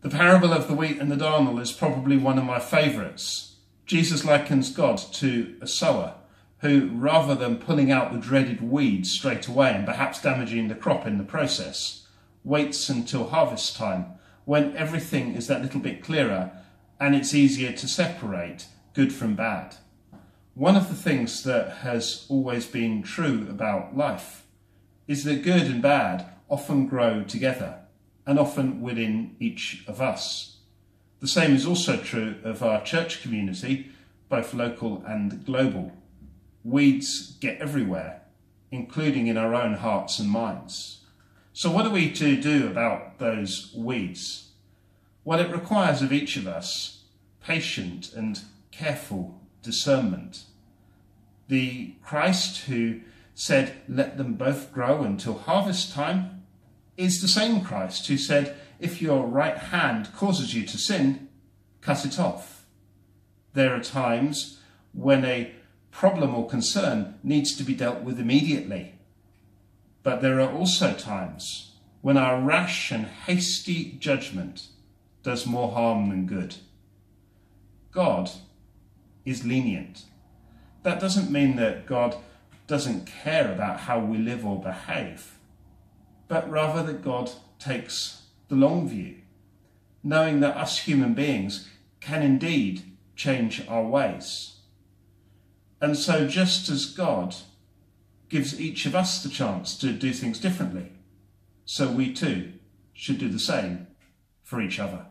The parable of the wheat and the darnel is probably one of my favourites. Jesus likens God to a sower who, rather than pulling out the dreaded weeds straight away and perhaps damaging the crop in the process, waits until harvest time when everything is that little bit clearer and it's easier to separate good from bad. One of the things that has always been true about life is that good and bad often grow together, and often within each of us. The same is also true of our church community, both local and global. Weeds get everywhere, including in our own hearts and minds. So what are we to do about those weeds? Well, it requires of each of us patient and careful discernment. The Christ who said, "Let them both grow until harvest time," is the same Christ who said, "If your right hand causes you to sin, cut it off." There are times when a problem or concern needs to be dealt with immediately. But there are also times when our rash and hasty judgment does more harm than good. God is lenient. That doesn't mean that God doesn't care about how we live or behave, but rather that God takes the long view, knowing that us human beings can indeed change our ways. And so just as God gives each of us the chance to do things differently, so we too should do the same for each other.